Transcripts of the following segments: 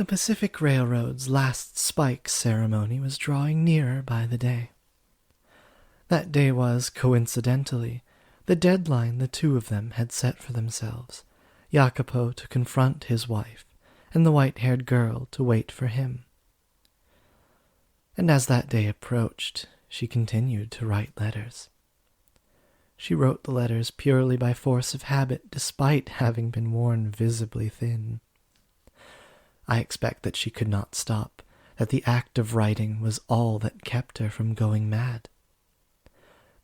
The Pacific Railroad's last spike ceremony was drawing nearer by the day. That day was, coincidentally, the deadline the two of them had set for themselves, Jacopo to confront his wife, and the white-haired girl to wait for him. And as that day approached, she continued to write letters. She wrote the letters purely by force of habit, despite having been worn visibly thin. I expect that she could not stop, that the act of writing was all that kept her from going mad.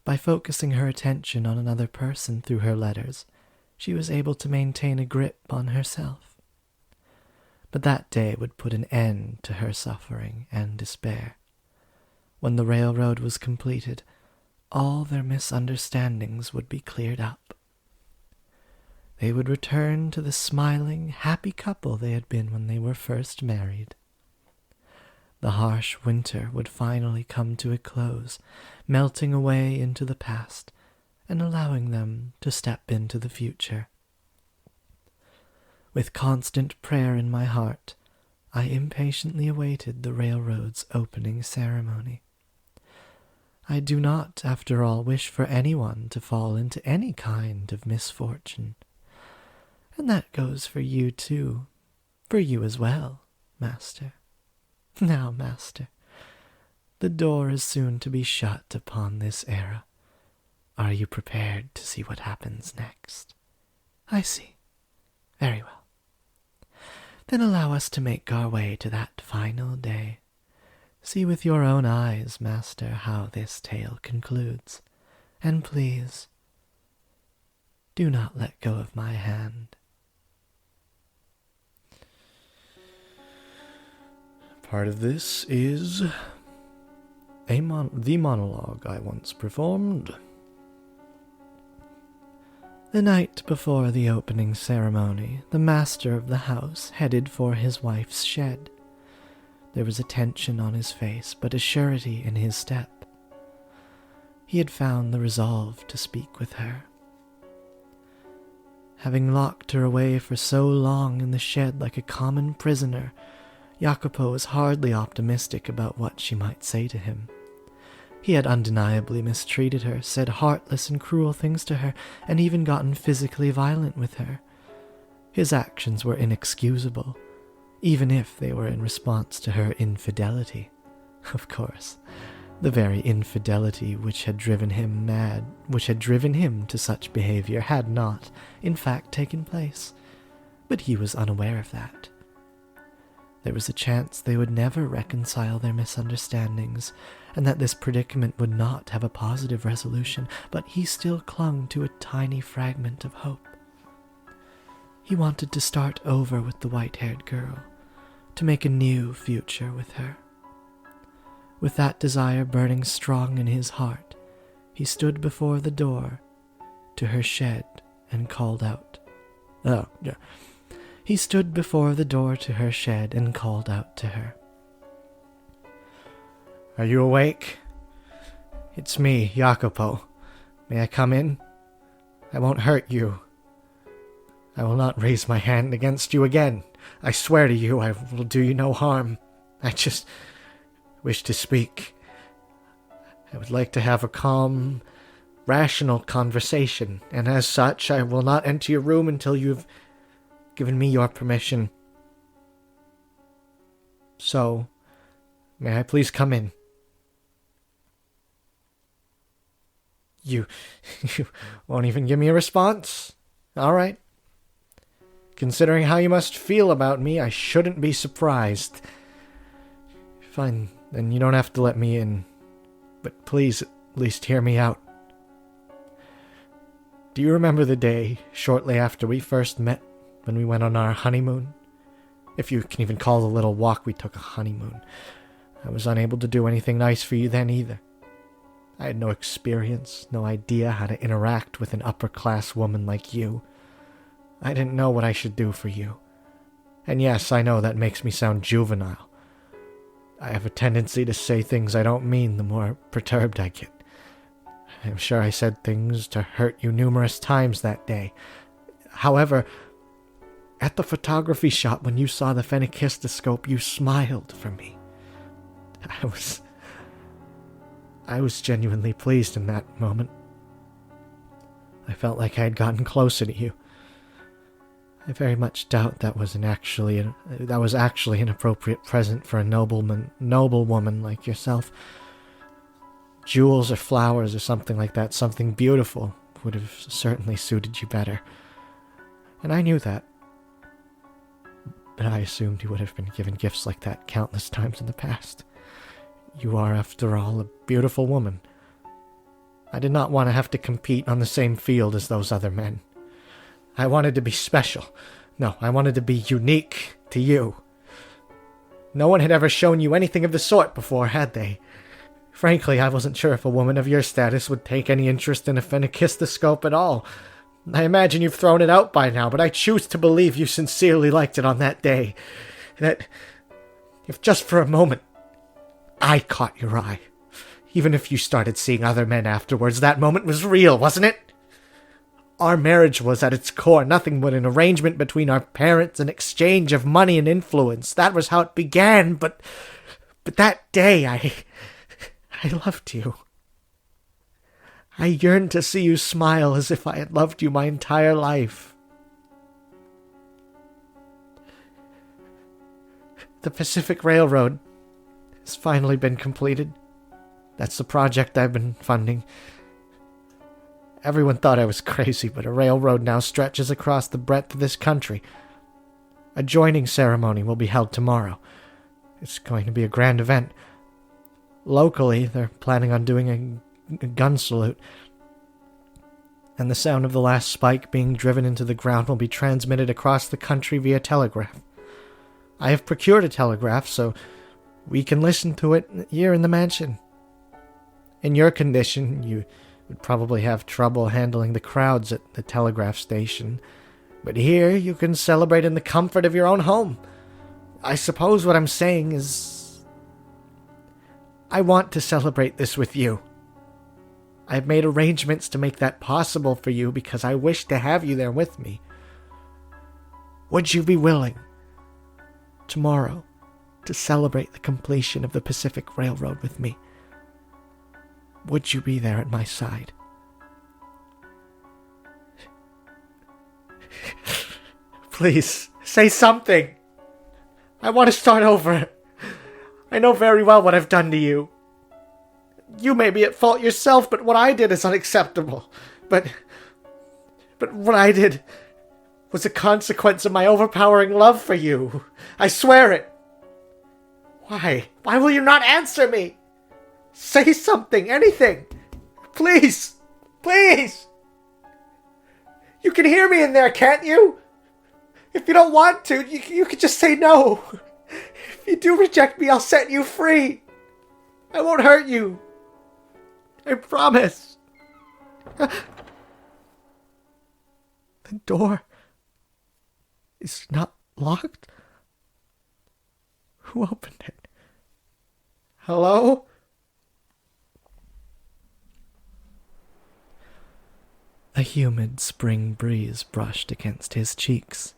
By focusing her attention on another person through her letters, she was able to maintain a grip on herself. But that day would put an end to her suffering and despair. When the railroad was completed, all their misunderstandings would be cleared up. They would return to the smiling, happy couple they had been when they were first married. The harsh winter would finally come to a close, melting away into the past and allowing them to step into the future. With constant prayer in my heart, I impatiently awaited the railroad's opening ceremony. I do not, after all, wish for anyone to fall into any kind of misfortune. And that goes for you too, for you as well, Master. Now, Master, the door is soon to be shut upon this era. Are you prepared to see what happens next? I see. Very well. Then allow us to make our way to that final day. See with your own eyes, Master, how this tale concludes. And please, do not let go of my hand. Part of this is the monologue I once performed. The night before the opening ceremony, the master of the house headed for his wife's shed. There was a tension on his face, but a surety in his step. He had found the resolve to speak with her. Having locked her away for so long in the shed like a common prisoner, Jacopo was hardly optimistic about what she might say to him. He had undeniably mistreated her, said heartless and cruel things to her, and even gotten physically violent with her. His actions were inexcusable, even if they were in response to her infidelity. Of course, the very infidelity which had driven him mad, which had driven him to such behavior, had not, in fact, taken place. But he was unaware of that. There was a chance they would never reconcile their misunderstandings, and that this predicament would not have a positive resolution, but he still clung to a tiny fragment of hope. He wanted to start over with the white-haired girl, to make a new future with her. With that desire burning strong in his heart, he stood before the door to her shed and called out. He stood before the door to her shed and called out to her. Are you awake? It's me, Jacopo. May I come in? I won't hurt you. I will not raise my hand against you again. I swear to you I will do you no harm. I just wish to speak. I would like to have a calm, rational conversation, and as such I will not enter your room until you have given me your permission. So, may I please come in? You won't even give me a response? All right. Considering how you must feel about me, I shouldn't be surprised. Fine, then you don't have to let me in. But please, at least hear me out. Do you remember the day, shortly after we first met, when we went on our honeymoon? If you can even call the little walk we took a honeymoon. I was unable to do anything nice for you then either. I had no experience, no idea how to interact with an upper-class woman like you. I didn't know what I should do for you. And yes, I know that makes me sound juvenile. I have a tendency to say things I don't mean the more perturbed I get. I'm sure I said things to hurt you numerous times that day. However, At the photography shop, when you saw the phenakistoscope, you smiled for me. I was genuinely pleased in that moment. I felt like I had gotten closer to you. I very much doubt that was actually an appropriate present for a noble woman like yourself. Jewels or flowers or something like that, something beautiful, would have certainly suited you better. And I knew that. But I assumed you would have been given gifts like that countless times in the past. You are, after all, a beautiful woman. I did not want to have to compete on the same field as those other men. I wanted to be special. No, I wanted to be unique to you. No one had ever shown you anything of the sort before, had they? Frankly, I wasn't sure if a woman of your status would take any interest in a phenakistoscope at all. I imagine you've thrown it out by now, but I choose to believe you sincerely liked it on that day. That, if just for a moment, I caught your eye. Even if you started seeing other men afterwards, that moment was real, wasn't it? Our marriage was, at its core, nothing but an arrangement between our parents, an exchange of money and influence. That was how it began, but that day, I loved you. I yearned to see you smile as if I had loved you my entire life. The Pacific Railroad has finally been completed. That's the project I've been funding. Everyone thought I was crazy, but a railroad now stretches across the breadth of this country. A joining ceremony will be held tomorrow. It's going to be a grand event. Locally, they're planning on doing a gun salute, and the sound of the last spike being driven into the ground will be transmitted across the country via telegraph. I have procured a telegraph, so we can listen to it here in the mansion. In your condition, you would probably have trouble handling the crowds at the telegraph station, but here you can celebrate in the comfort of your own home. I suppose what I'm saying is, I want to celebrate this with you. I've made arrangements to make that possible for you because I wish to have you there with me. Would you be willing, tomorrow, to celebrate the completion of the Pacific Railroad with me? Would you be there at my side? Please, say something. I want to start over. I know very well what I've done to you. You may be at fault yourself, but what I did is unacceptable. But what I did was a consequence of my overpowering love for you. I swear it. Why? Why will you not answer me? Say something, anything. Please. Please. You can hear me in there, can't you? If you don't want to, you can just say no. If you do reject me, I'll set you free. I won't hurt you. I promise. The door is not locked. Who opened it? Hello? A humid spring breeze brushed against his cheeks.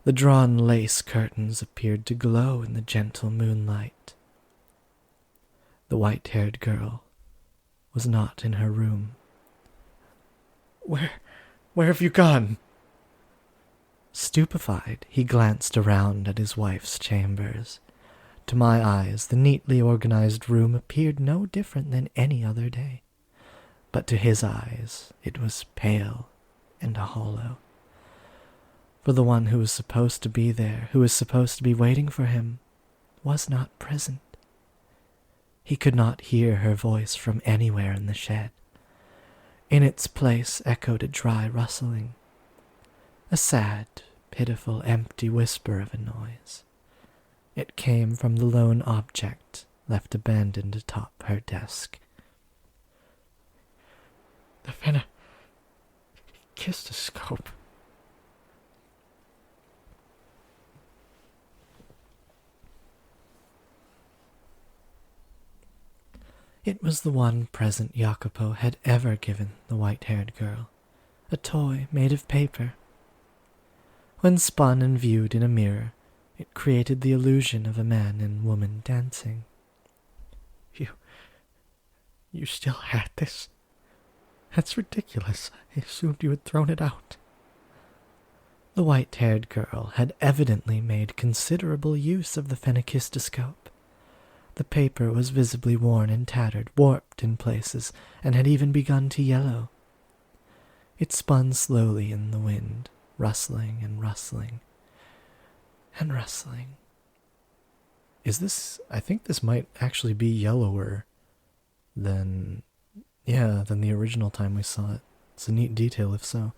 The drawn lace curtains appeared to glow in the gentle moonlight. The white-haired girl was not in her room. Where have you gone? Stupefied, he glanced around at his wife's chambers. To my eyes, the neatly organized room appeared no different than any other day. But to his eyes, it was pale and hollow. For the one who was supposed to be there, who was supposed to be waiting for him, was not present. He could not hear her voice from anywhere in the shed. In its place echoed a dry rustling, a sad, pitiful, empty whisper of a noise. It came from the lone object left abandoned atop her desk. The phenakistoscope. It was the one present Jacopo had ever given the white-haired girl, a toy made of paper. When spun and viewed in a mirror, it created the illusion of a man and woman dancing. You still had this? That's ridiculous. I assumed you had thrown it out. The white-haired girl had evidently made considerable use of the phenakistoscope. The paper was visibly worn and tattered, warped in places, and had even begun to yellow. It spun slowly in the wind, rustling and rustling and rustling. I think this might actually be yellower than the original time we saw it. It's a neat detail if so.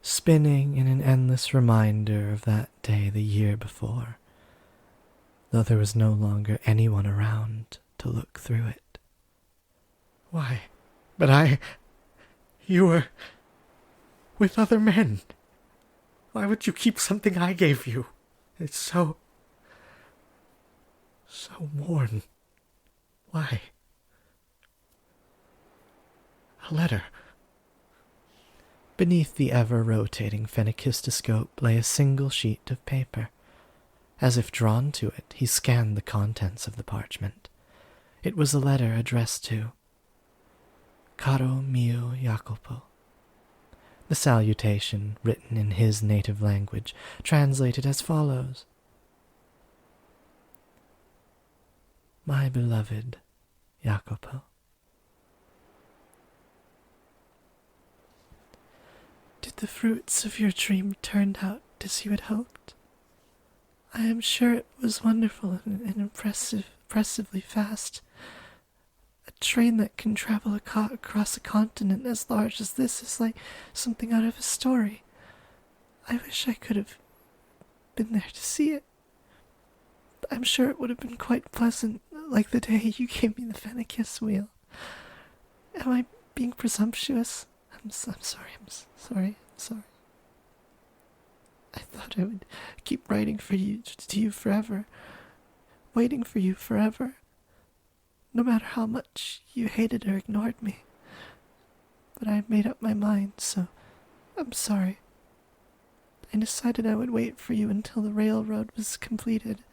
Spinning in an endless reminder of that day the year before, though there was no longer anyone around to look through it. Why? But you were with other men. Why would you keep something I gave you? It's so worn. Why? A letter. Beneath the ever-rotating phenakistoscope lay a single sheet of paper. As if drawn to it, he scanned the contents of the parchment. It was a letter addressed to Caro mio Jacopo. The salutation, written in his native language, translated as follows: My beloved Jacopo. Did the fruits of your dream turn out as you had hoped? I am sure it was wonderful and impressively fast. A train that can travel across a continent as large as this is like something out of a story. I wish I could have been there to see it. I'm sure it would have been quite pleasant, like the day you gave me the Fennekiss wheel. Am I being presumptuous? I'm sorry. I thought I would keep writing to you forever, waiting for you forever, no matter how much you hated or ignored me. But I had made up my mind, so I'm sorry. I decided I would wait for you until the railroad was completed.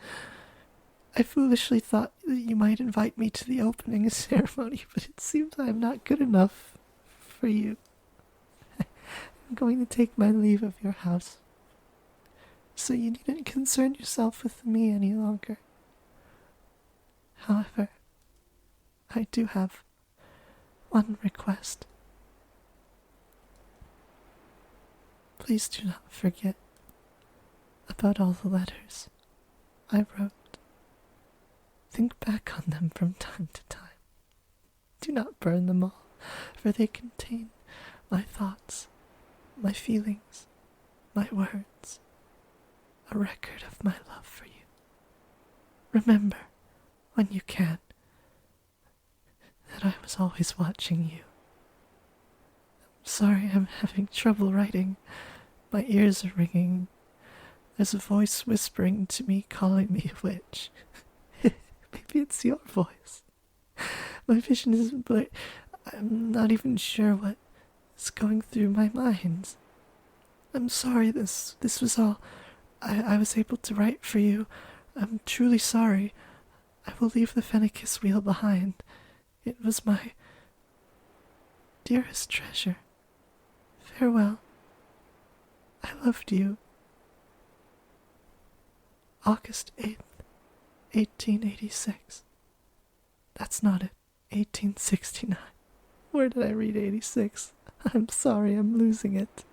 I foolishly thought that you might invite me to the opening ceremony, but it seems I am not good enough for you. I'm going to take my leave of your house, so you needn't concern yourself with me any longer. However, I do have one request. Please do not forget about all the letters I wrote. Think back on them from time to time. Do not burn them all, for they contain my thoughts, my feelings, my words, a record of my love for you. Remember, when you can, that I was always watching you. I'm sorry I'm having trouble writing. My ears are ringing. There's a voice whispering to me, calling me a witch. Maybe it's your voice. My vision is blurred. I'm not even sure what is going through my mind. I'm sorry this was all I was able to write for you. I'm truly sorry. I will leave the Fennekiss wheel behind. It was my dearest treasure. Farewell. I loved you. August 8th, 1886. That's not it. 1869. Where did I read 86? I'm sorry, I'm losing it.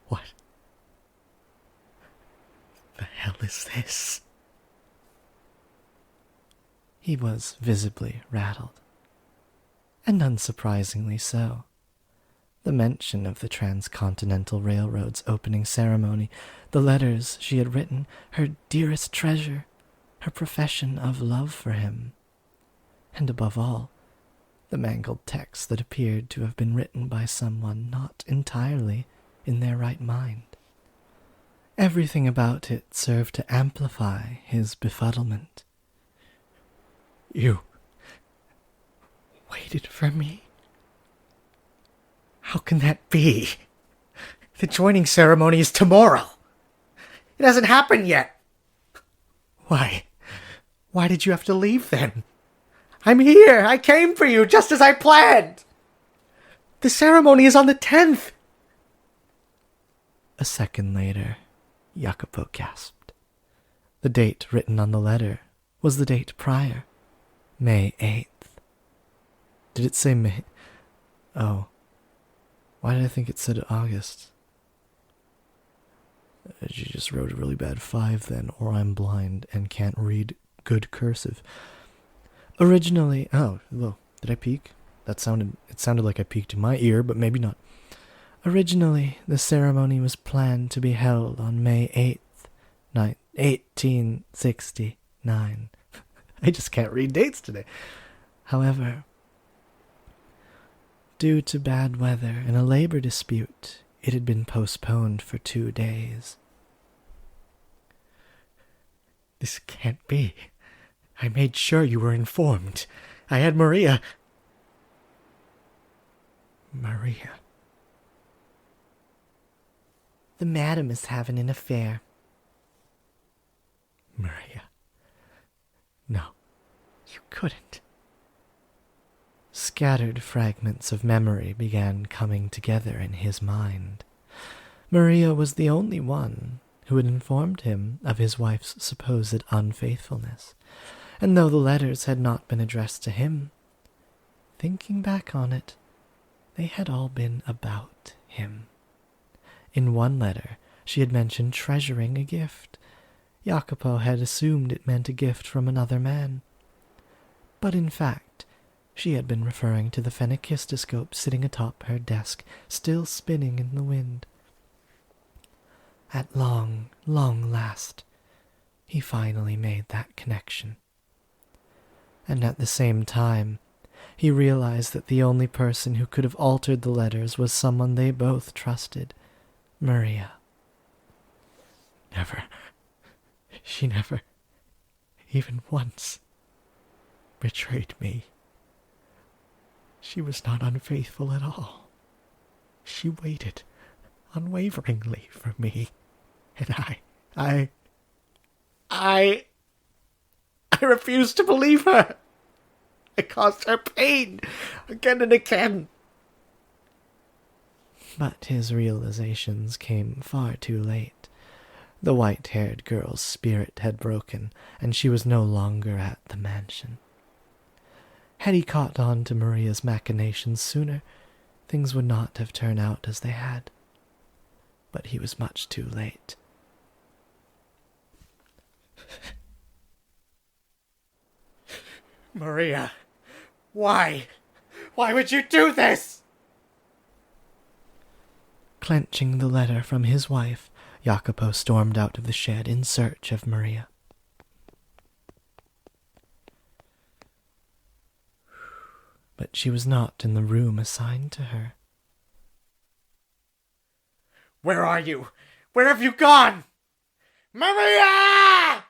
What the hell is this? He was visibly rattled. And unsurprisingly so. The mention of the Transcontinental Railroad's opening ceremony, the letters she had written, her dearest treasure, her profession of love for him, and above all, the mangled text that appeared to have been written by someone not entirely in their right mind. Everything about it served to amplify his befuddlement. You waited for me? How can that be? The joining ceremony is tomorrow. It hasn't happened yet. Why? Why did you have to leave then? I'm here. I came for you just as I planned. The ceremony is on the 10th. A second later, Jacopo gasped. The date written on the letter was the date prior, May 8th. Did it say May? Oh. Why did I think it said August? She just wrote a really bad 5 then, or I'm blind and can't read good cursive. Originally, oh, well, did I peek? It sounded like I peeked in my ear, but maybe not. Originally, the ceremony was planned to be held on May 8th, 1869. I just can't read dates today. However, due to bad weather and a labor dispute, it had been postponed for 2 days. This can't be. I made sure you were informed. I had Maria. The madam is having an affair. Maria. No, you couldn't. Scattered fragments of memory began coming together in his mind. Maria was the only one who had informed him of his wife's supposed unfaithfulness, and though the letters had not been addressed to him, thinking back on it, they had all been about him. In one letter, she had mentioned treasuring a gift. Jacopo had assumed it meant a gift from another man. But in fact, she had been referring to the phenakistoscope sitting atop her desk, still spinning in the wind. At long, long last, he finally made that connection. And at the same time, he realized that the only person who could have altered the letters was someone they both trusted, Maria. She never, even once, betrayed me. She was not unfaithful at all. She waited unwaveringly for me, and I refused to believe her. I caused her pain again and again. But his realizations came far too late. The white-haired girl's spirit had broken, and she was no longer at the mansion. Had he caught on to Maria's machinations sooner, things would not have turned out as they had. But he was much too late. Maria, why? Why would you do this? Clenching the letter from his wife, Jacopo stormed out of the shed in search of Maria. But she was not in the room assigned to her. Where are you? Where have you gone? Maria!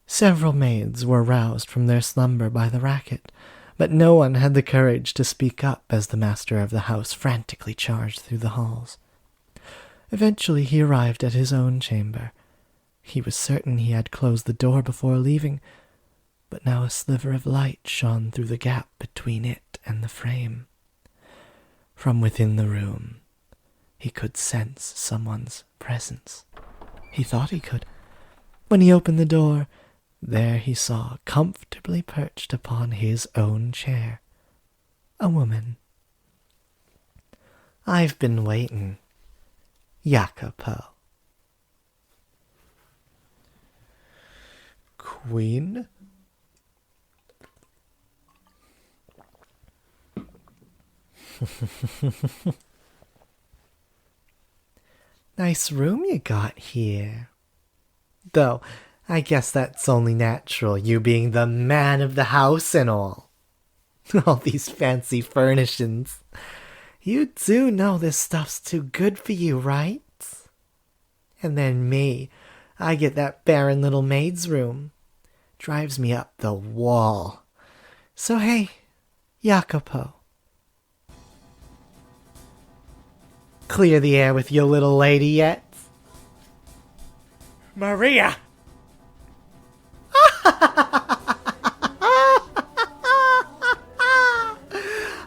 Several maids were roused from their slumber by the racket, but no one had the courage to speak up as the master of the house frantically charged through the halls. Eventually he arrived at his own chamber. He was certain he had closed the door before leaving, but now a sliver of light shone through the gap between it and the frame. From within the room, he could sense someone's presence. He thought he could. When he opened the door, there he saw, comfortably perched upon his own chair, a woman. "I've been waiting, Jacopo." Queen? Nice room you got here. Though, I guess that's only natural, you being the man of the house and all. All these fancy furnishings. You do know this stuff's too good for you, right? And then me, I get that barren little maid's room. Drives me up the wall. So hey, Jacopo. Clear the air with your little lady yet? Maria!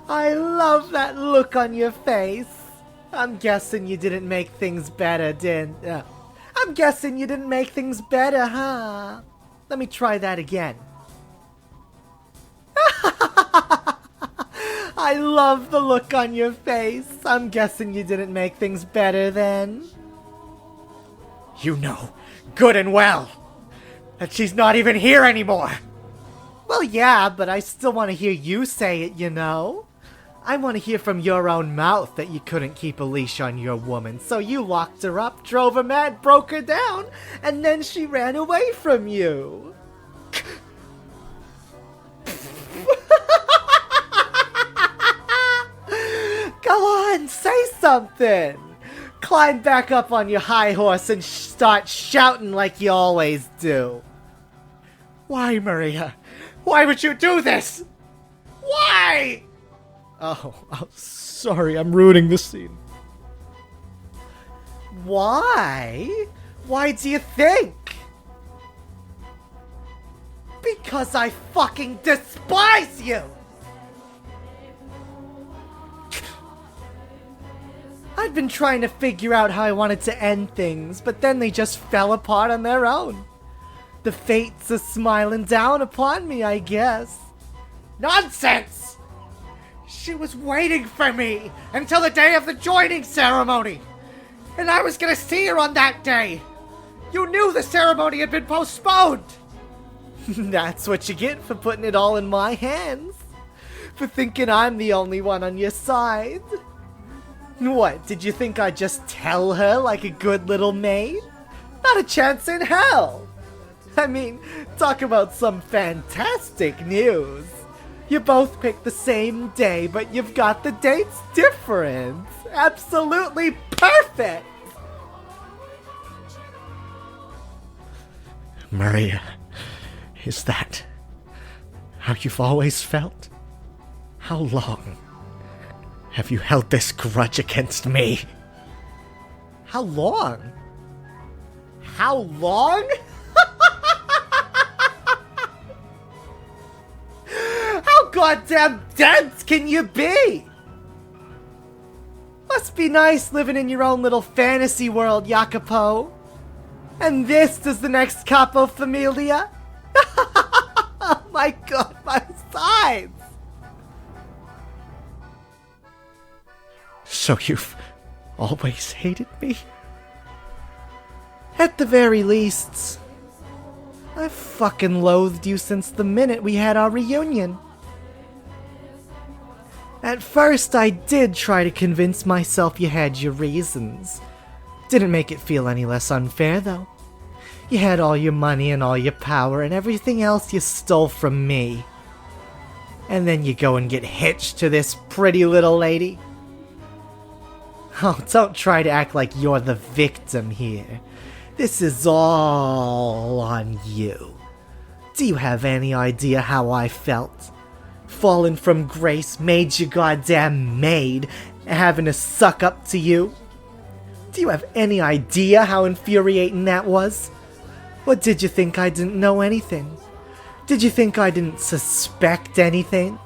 I love that look on your face. I'm guessing you didn't make things better, I'm guessing you didn't make things better, huh? Let me try that again. I love the look on your face. I'm guessing you didn't make things better then. You know good and well that she's not even here anymore. Well, yeah, but I still want to hear you say it, you know? I want to hear from your own mouth that you couldn't keep a leash on your woman, so you locked her up, drove her mad, broke her down, and then she ran away from you. Go on, say something! Climb back up on your high horse and start shouting like you always do. Why, Maria? Why would you do this? Why? Oh, sorry, I'm ruining the scene. Why? Why do you think? Because I fucking despise you! I'd been trying to figure out how I wanted to end things, but then they just fell apart on their own. The fates are smiling down upon me, I guess. Nonsense! She was waiting for me until the day of the joining ceremony. And I was gonna see her on that day. You knew the ceremony had been postponed. That's what you get for putting it all in my hands. For thinking I'm the only one on your side. What, did you think I'd just tell her like a good little maid? Not a chance in hell! I mean, talk about some fantastic news. You both picked the same day, but you've got the dates different. Absolutely perfect! Maria, is that how you've always felt? How long have you held this grudge against me? How long? How long? How goddamn dense can you be? Must be nice living in your own little fantasy world, Jacopo. And this is the next capo familia? Oh my god, my sides! So you've always hated me? At the very least, I've fucking loathed you since the minute we had our reunion. At first, I did try to convince myself you had your reasons. Didn't make it feel any less unfair, though. You had all your money and all your power and everything else you stole from me. And then you go and get hitched to this pretty little lady. Oh, don't try to act like you're the victim here. This is all on you. Do you have any idea how I felt? Falling from grace made you goddamn maid, and having to suck up to you? Do you have any idea how infuriating that was? Or did you think I didn't know anything? Did you think I didn't suspect anything?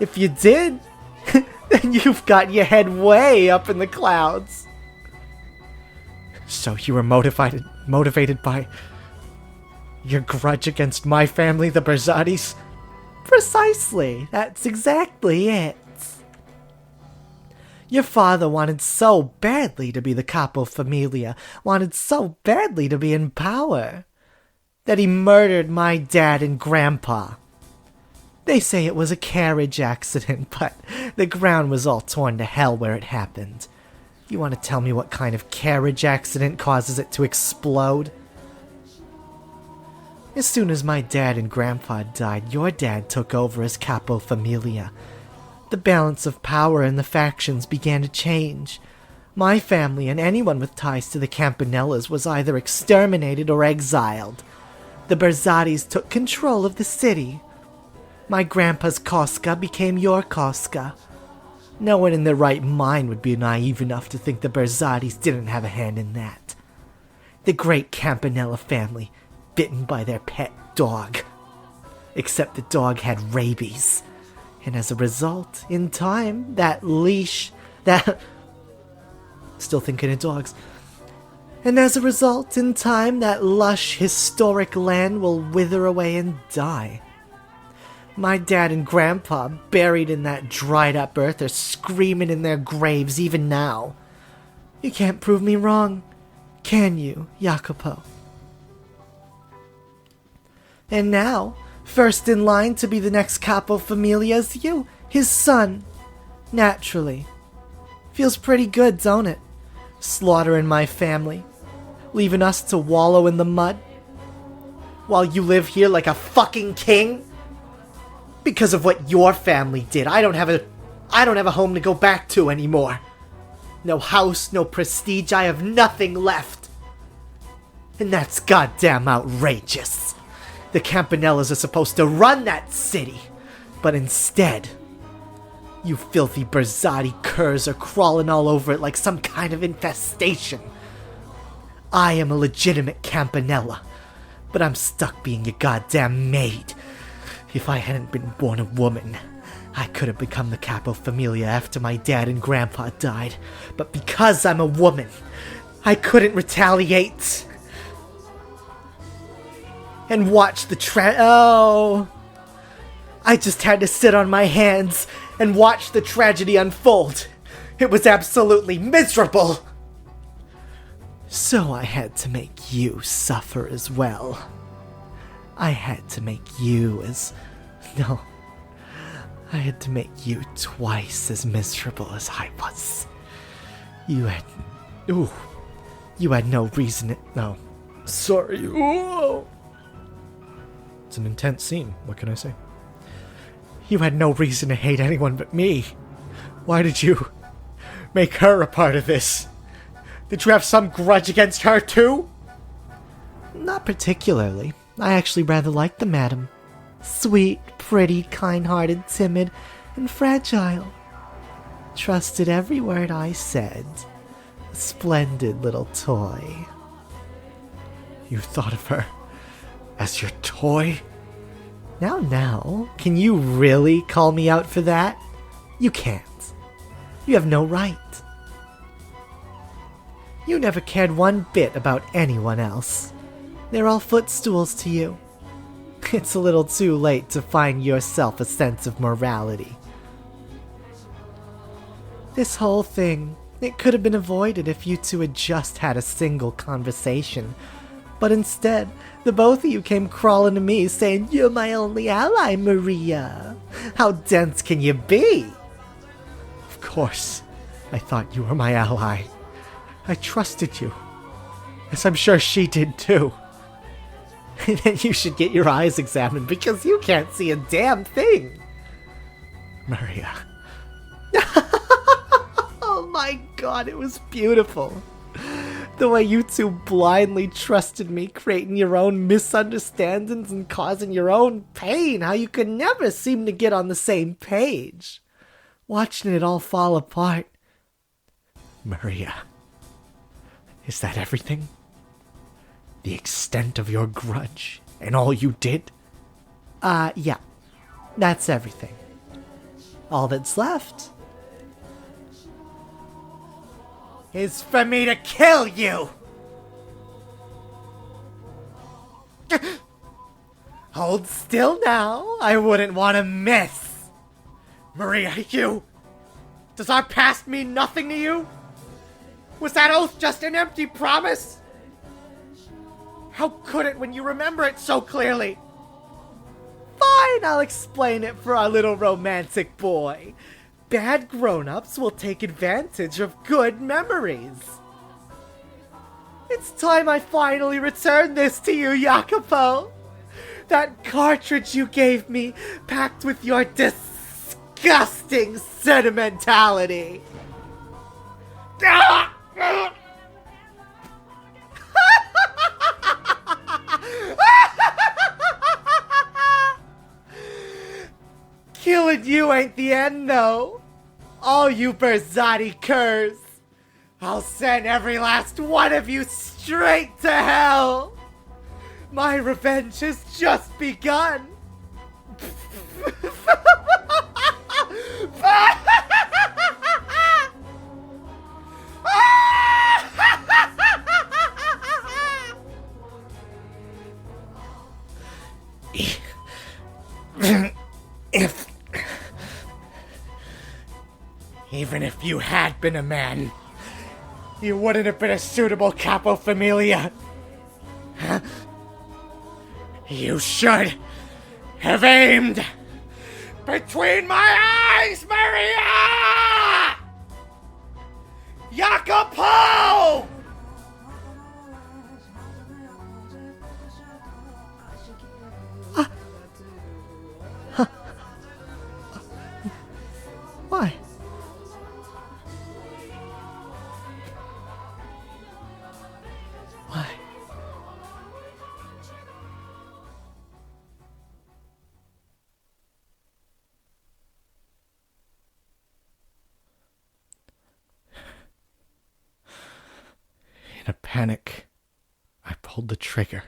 If you did, then you've got your head way up in the clouds. So you were motivated by your grudge against my family, the Berzatis? Precisely. That's exactly it. Your father wanted so badly to be the capo familia, wanted so badly to be in power, that he murdered my dad and grandpa. They say it was a carriage accident, but the ground was all torn to hell where it happened. You want to tell me what kind of carriage accident causes it to explode? As soon as my dad and grandpa died, your dad took over as capo familia. The balance of power in the factions began to change. My family and anyone with ties to the Campanellas was either exterminated or exiled. The Berzatis took control of the city. My grandpa's Koska became your Koska. No one in their right mind would be naive enough to think the Berzatis didn't have a hand in that. The great Campanella family, bitten by their pet dog. Except the dog had rabies. And as a result, in time, that leash, Still thinking of dogs. And as a result, in time, that lush, historic land will wither away and die. My dad and grandpa, buried in that dried-up earth, are screaming in their graves even now. You can't prove me wrong, can you, Jacopo? And now, first in line to be the next capo familia is you, his son. Naturally. Feels pretty good, don't it? Slaughtering my family. Leaving us to wallow in the mud. While you live here like a fucking king? Because of what your family did. I don't have a home to go back to anymore. No house, no prestige, I have nothing left. And that's goddamn outrageous. The Campanellas are supposed to run that city, but instead, you filthy Berzati curs are crawling all over it like some kind of infestation. I am a legitimate Campanella, but I'm stuck being your goddamn maid. If I hadn't been born a woman, I could have become the capo familia after my dad and grandpa died. But because I'm a woman, I couldn't retaliate. And watch the I just had to sit on my hands and watch the tragedy unfold. It was absolutely miserable. So I had to make you suffer as well. I had to make you I had to make you twice as miserable as I was. You had no reason no. Sorry. Ooh. It's an intense scene, what can I say? You had no reason to hate anyone but me. Why did you make her a part of this? Did you have some grudge against her too? Not particularly. I actually rather liked the madam. Sweet, pretty, kind-hearted, timid, and fragile. Trusted every word I said. A splendid little toy. You thought of her as your toy? Now, can you really call me out for that? You can't. You have no right. You never cared one bit about anyone else. They're all footstools to you. It's a little too late to find yourself a sense of morality. This whole thing, it could have been avoided if you two had just had a single conversation. But instead, the both of you came crawling to me saying, "You're my only ally, Maria. How dense can you be?" Of course, I thought you were my ally. I trusted you. As I'm sure she did too. And then you should get your eyes examined because you can't see a damn thing. Maria. Oh my god, it was beautiful. The way you two blindly trusted me, creating your own misunderstandings and causing your own pain. How you could never seem to get on the same page. Watching it all fall apart. Maria. Is that everything? The extent of your grudge and all you did? Yeah. That's everything. All that's left is for me to kill you! Hold still now. I wouldn't want to miss. Maria, you! Does our past mean nothing to you? Was that oath just an empty promise? How could it when you remember it so clearly? Fine, I'll explain it for our little romantic boy. Bad grown-ups will take advantage of good memories. It's time I finally return this to you, Jacopo. That cartridge you gave me, packed with your disgusting disgusting sentimentality. Killing you ain't the end, though. All you Berzati curs. I'll send every last one of you straight to hell. My revenge has just begun. Even if you had been a man, you wouldn't have been a suitable capo familia. Huh? You should have aimed between my eyes, Maria! Jacopo! Why? Why? In a panic, I pulled the trigger,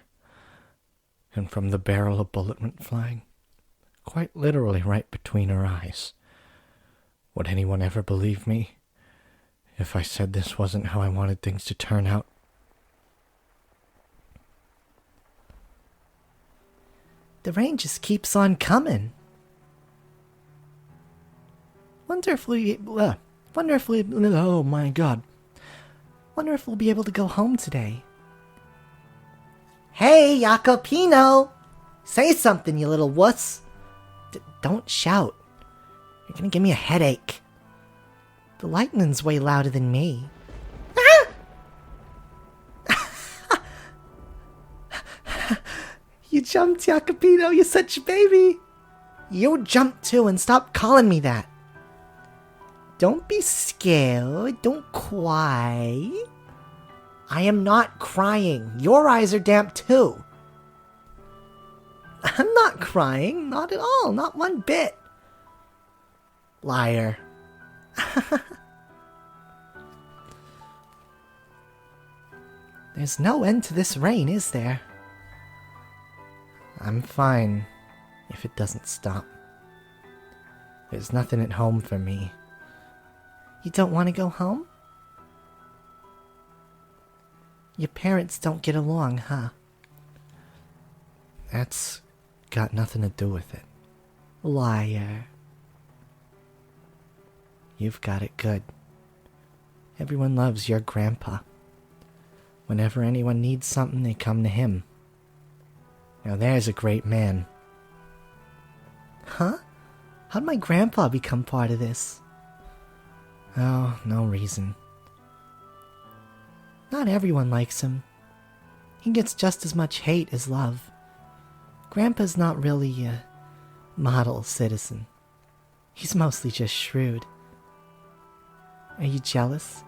and from the barrel a bullet went flying, quite literally right between her eyes. Would anyone ever believe me if I said this wasn't how I wanted things to turn out? The rain just keeps on coming. Wonder if we, oh my god. Wonder if we'll be able to go home today. Hey, Jacopino! Say something, you little wuss. Don't shout. You're gonna give me a headache. The lightning's way louder than me. You jumped, Jacopino, you're such a baby. You jumped too, and stop calling me that. Don't be scared, don't cry. I am not crying. Your eyes are damp too. I'm not crying, not at all, not one bit. Liar. There's no end to this rain, is there? I'm fine if it doesn't stop. There's nothing at home for me. You don't want to go home? Your parents don't get along, huh? That's got nothing to do with it. Liar. You've got it good. Everyone loves your grandpa. Whenever anyone needs something, they come to him. Now there's a great man. Huh? How'd my grandpa become part of this? Oh, no reason. Not everyone likes him. He gets just as much hate as love. Grandpa's not really a model citizen. He's mostly just shrewd. Are you jealous?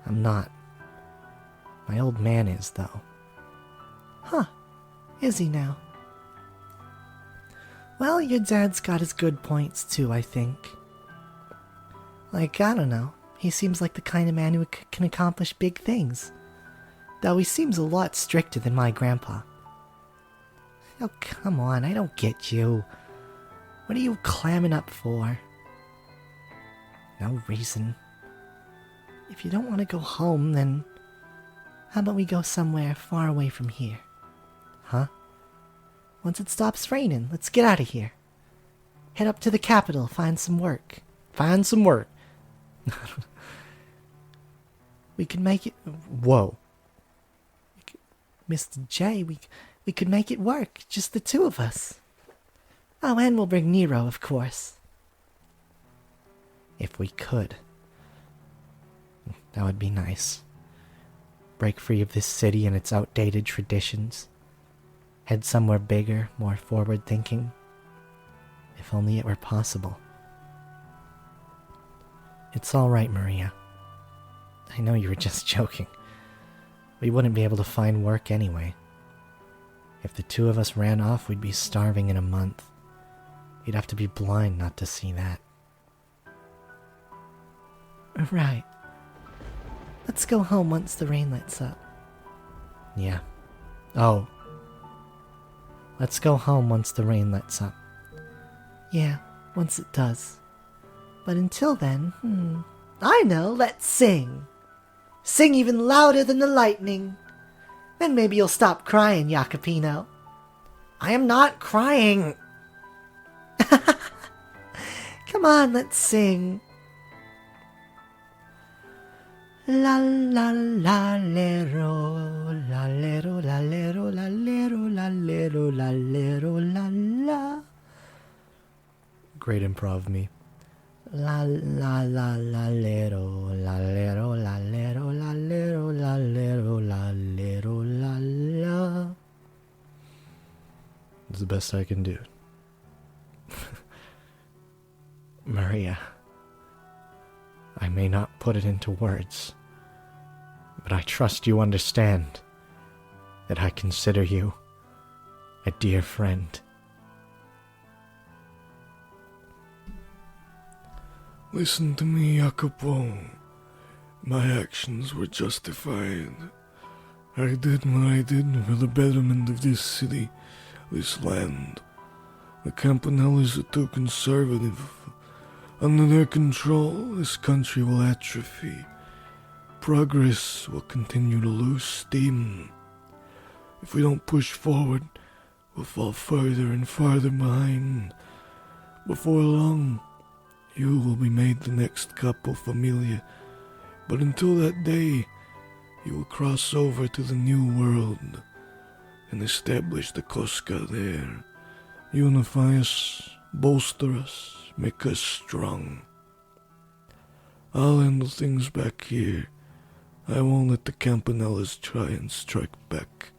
I'm not. My old man is, though. Huh. Is he now? Well, your dad's got his good points, too, I think. Like, I don't know. He seems like the kind of man who can accomplish big things. Though he seems a lot stricter than my grandpa. Oh, come on, I don't get you. What are you clamming up for? No reason. If you don't want to go home, then how about we go somewhere far away from here? Huh? Once it stops raining, let's get out of here. Head up to the capital, find some work. Find some work. We could make it... Whoa. Mr. J, we could make it work, just the two of us. Oh, and we'll bring Nero, of course. If we could. That would be nice. Break free of this city and its outdated traditions. Head somewhere bigger, more forward-thinking. If only it were possible. It's all right, Maria. I know you were just joking. We wouldn't be able to find work anyway. If the two of us ran off, we'd be starving in a month. You'd have to be blind not to see that. Right. Let's go home once the rain lets up. Yeah. Oh. Let's go home once the rain lets up. Yeah, once it does. But until then, I know, let's sing. Sing even louder than the lightning. Then maybe you'll stop crying, Jacopino. I am not crying. Come on, let's sing. La la la lero, la lero, la lero, la lero, la lero, la lero, la la. Great improv, me. La la la la lero, la lero, la lero, la lero, la lero, la lero, la la. It's the best I can do. Maria, I may not put it into words, but I trust you understand that I consider you a dear friend. Listen to me, Jacopo. My actions were justified. I did what I did for the betterment of this city, this land. The Campanellas are too conservative. Under their control, this country will atrophy. Progress will continue to lose steam. If we don't push forward, we'll fall further and farther behind. Before long, you will be made the next capo familia, but until that day, you will cross over to the new world and establish the Cosca there. Unify us, bolster us, make us strong. I'll handle things back here. I won't let the Campanellas try and strike back.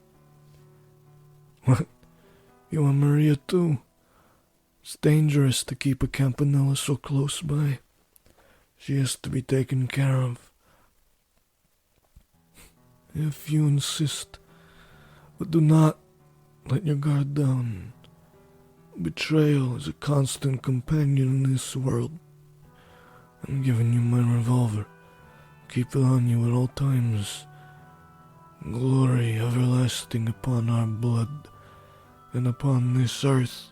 What? You want Maria too? It's dangerous to keep a Campanella so close by. She has to be taken care of. If you insist, but do not let your guard down. Betrayal is a constant companion in this world. I'm giving you my revolver. Keep it on you at all times. Glory everlasting upon our blood and upon this earth.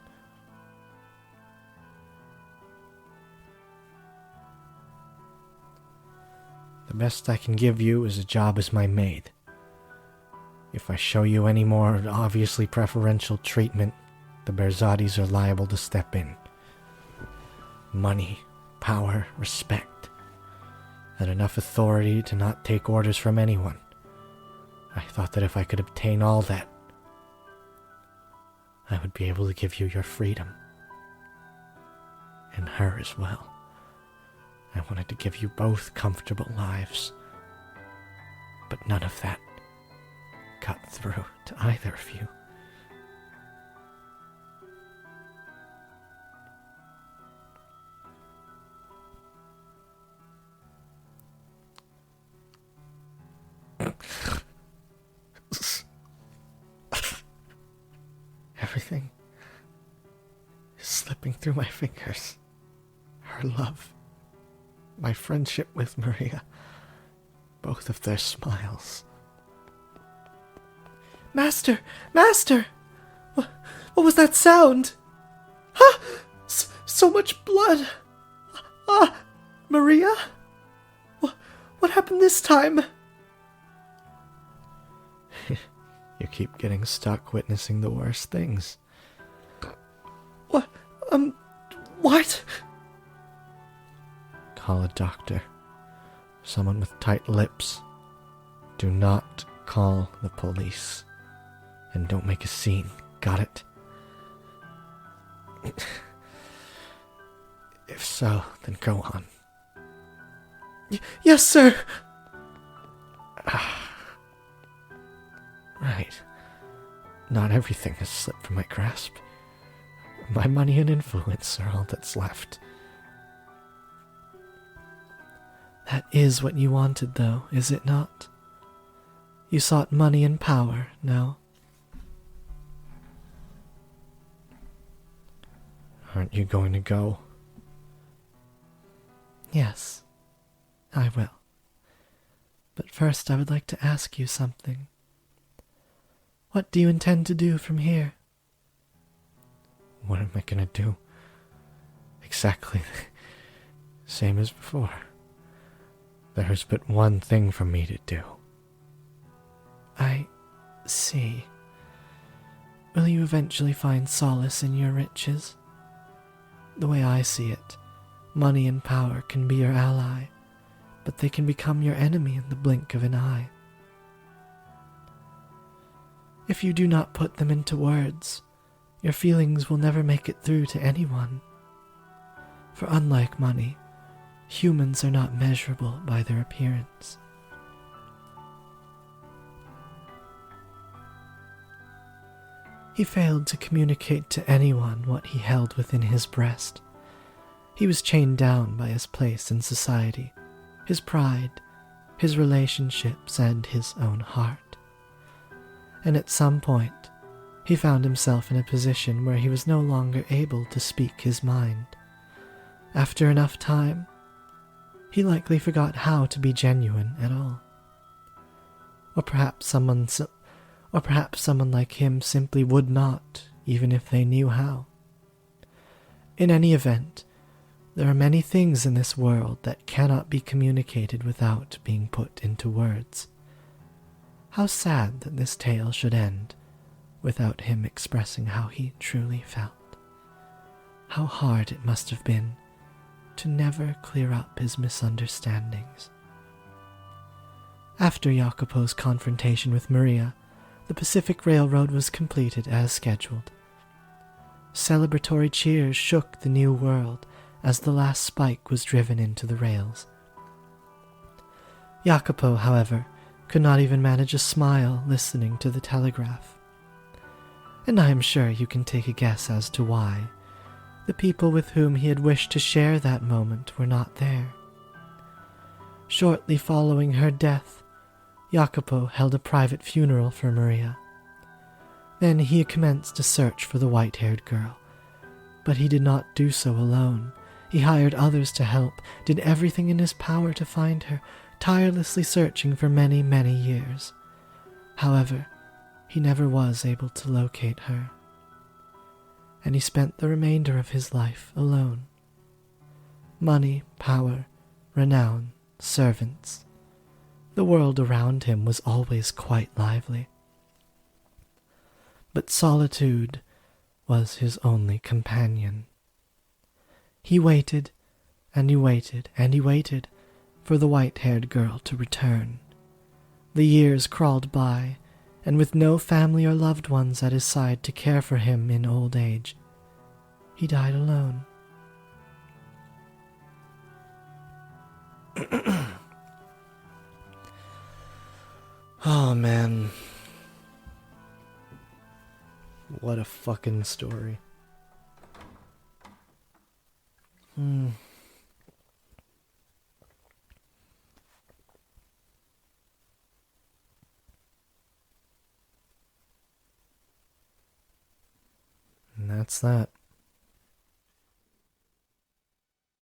The best I can give you is a job as my maid. If I show you any more obviously preferential treatment, the Berzattis are liable to step in. Money, power, respect, and enough authority to not take orders from anyone. I thought that if I could obtain all that, I would be able to give you your freedom. And her as well. I wanted to give you both comfortable lives. But none of that got through to either of you. Everything is slipping through my fingers. Her love, my friendship with Maria, both of their smiles. Master! Master! What was that sound? Ah! So much blood! Ah! Maria? What happened this time? You keep getting stuck witnessing the worst things. What? What? Call a doctor. Someone with tight lips. Do not call the police. And don't make a scene. Got it? If so, then go on. Yes, sir. Right. Not everything has slipped from my grasp. My money and influence are all that's left. That is what you wanted, though, is it not? You sought money and power, no? Aren't you going to go? Yes, I will. But first I would like to ask you something. What do you intend to do from here? What am I going to do? Exactly the same as before. There's but one thing for me to do. I see. Will you eventually find solace in your riches? The way I see it, money and power can be your ally, but they can become your enemy in the blink of an eye. If you do not put them into words, your feelings will never make it through to anyone. For unlike money, humans are not measurable by their appearance. He failed to communicate to anyone what he held within his breast. He was chained down by his place in society, his pride, his relationships, and his own heart. And at some point, he found himself in a position where he was no longer able to speak his mind. After enough time, he likely forgot how to be genuine at all. Or perhaps someone like him simply would not, even if they knew how. In any event, there are many things in this world that cannot be communicated without being put into words. How sad that this tale should end without him expressing how he truly felt. How hard it must have been to never clear up his misunderstandings. After Jacopo's confrontation with Maria, the Pacific Railroad was completed as scheduled. Celebratory cheers shook the new world as the last spike was driven into the rails. Jacopo, however, could not even manage a smile listening to the telegraph. And I am sure you can take a guess as to why. The people with whom he had wished to share that moment were not there. Shortly following her death, Jacopo held a private funeral for Maria. Then he commenced a search for the white-haired girl. But he did not do so alone. He hired others to help, did everything in his power to find her, tirelessly searching for many, many years. However, he never was able to locate her. And he spent the remainder of his life alone. Money, power, renown, servants. The world around him was always quite lively. But solitude was his only companion. He waited, and he waited, and he waited for the white-haired girl to return. The years crawled by, and with no family or loved ones at his side to care for him in old age, he died alone. Oh, man. What a fucking story. And that's that.